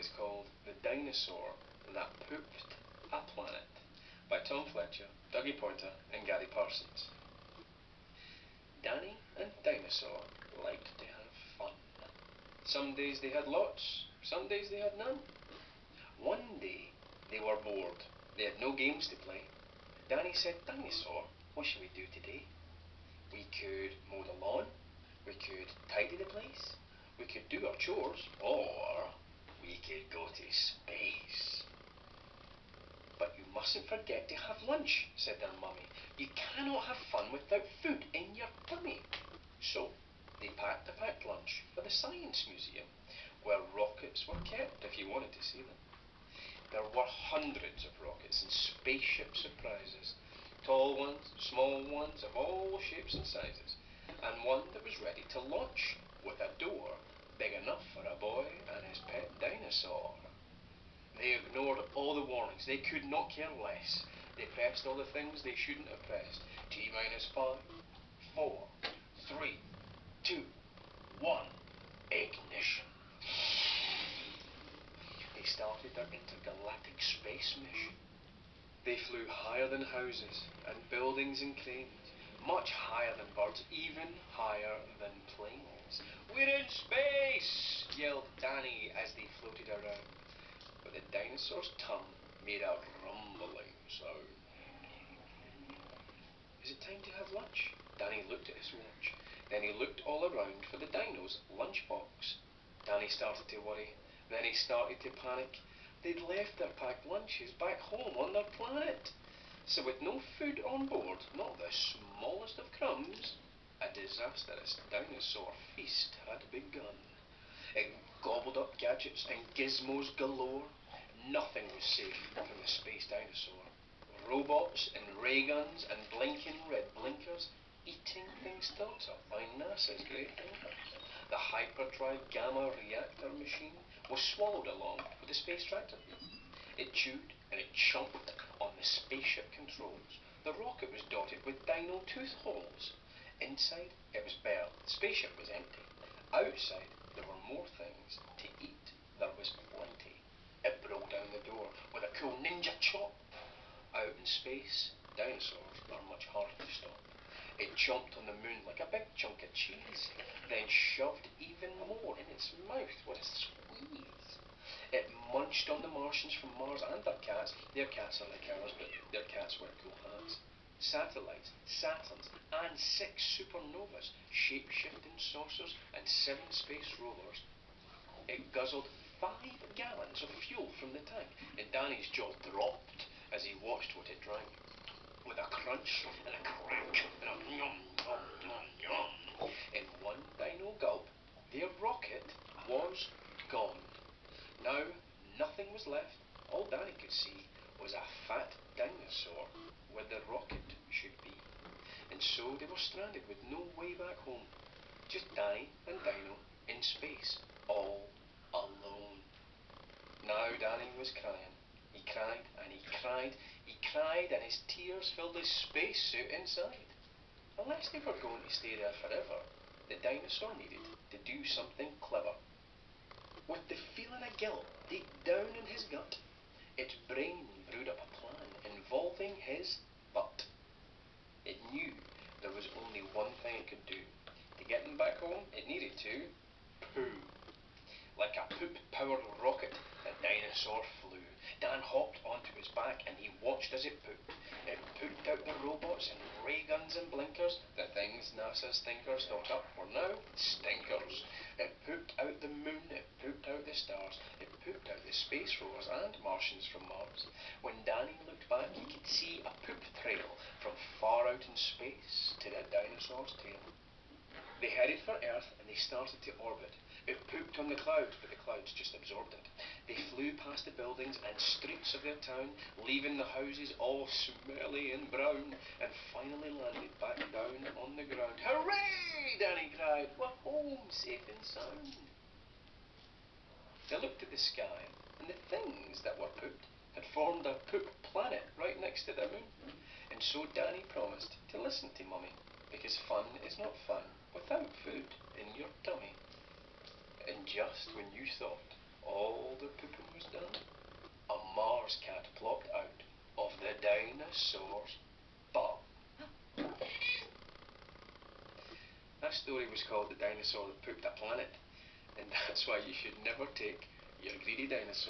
is called The Dinosaur That Pooped a Planet by Tom Fletcher, Dougie Poynter and Gary Parsons. Danny and Dinosaur liked to have fun. Some days they had lots, some days they had none. One day they were bored. They had no games to play. Danny said, "Dinosaur, what shall we do today? We could mow the lawn, we could tidy the place, we could do our chores, or we could go to space." "But you mustn't forget to have lunch," said their mummy. "You cannot have fun without food in your tummy." So they packed a packed lunch for the Science Museum, where rockets were kept if you wanted to see them. There were hundreds of rockets and spaceship surprises, tall ones, small ones of all shapes and sizes, and one that was ready to launch with a door big enough for a boy and his pet dinosaur. They ignored all the warnings. They could not care less. They pressed all the things they shouldn't have pressed. T-5, 4, 3, 2, 1, ignition. They started their intergalactic space mission. They flew higher than houses and buildings and cranes, much higher than birds, even higher than planes. "We're in space!" yelled Danny as they floated around. But the dinosaur's tongue made a rumbling sound. "Is it time to have lunch?" Danny looked at his watch. Then he looked all around for the dino's lunchbox. Danny started to worry. Then he started to panic. They'd left their packed lunches back home on their planet. So with no food on board, not the smallest of crumbs, a disastrous dinosaur feast had begun. It gobbled up gadgets and gizmos galore. Nothing was safe from the space dinosaur. Robots and ray guns and blinking red blinkers, eating things thought up by NASA's great thinkers. The hyperdrive gamma reactor machine was swallowed along with the space tractor. It chewed and it chomped on the spaceship controls. The rocket was dotted with dino tooth holes. Inside, it was bare. The spaceship was empty. Outside, there were more things to eat. There was plenty. It broke down the door with a cool ninja chop. Out in space, dinosaurs are much harder to stop. It chomped on the moon like a big chunk of cheese, then shoved even more in its mouth. What a squeeze. It munched on the Martians from Mars and their cats. Their cats are like ours, but their cats wear cool hats. Satellites, Saturns, and 6 supernovas, shape-shifting saucers, and 7 space rovers. It guzzled 5 gallons of fuel from the tank, and Danny's jaw dropped as he watched what it drank. With a crunch and a crack and a yum, yum, yum, yum. In one dino gulp, their rocket was gone. Now, nothing was left. All Danny could see was a fat dinosaur where the rocket should be. And so they were stranded with no way back home. Just Danny and Dino in space, all alone. Now Danny was crying. He cried and he cried, he cried, and his tears filled his spacesuit inside. Unless they were going to stay there forever, the dinosaur needed to do something clever. With the feeling of guilt deep down in his gut, its brain brewed up a plan involving his butt. It knew there was only one thing it could do. To get them back home, it needed to poo. Like a poop-powered rocket, the dinosaur flew. Dan hopped onto its back and he watched as it pooped. It pooped out the robots and ray guns and blinkers, the things NASA's thinkers thought up were now stinkers. It pooped out the moon, it pooped out the stars, it pooped out the space rovers and Martians from Mars. When Danny looked back, he could see a poop trail from far out in space to the dinosaur's tail. They headed for Earth and they started to orbit. It pooped on the clouds, but the clouds just absorbed it. They flew past the buildings and streets of their town, leaving the houses all smelly and brown, and finally landed back down on the ground. "Hooray!" Danny cried. "We're home, safe and sound." They looked at the sky, and the things that were pooped had formed a poop planet right next to the moon. And so Danny promised to listen to Mummy, because fun is not fun without food in your tummy. And just when you thought all the poop Dinosaurs. But that story was called The Dinosaur That Pooped a Planet, and that's why you should never take your greedy dinosaur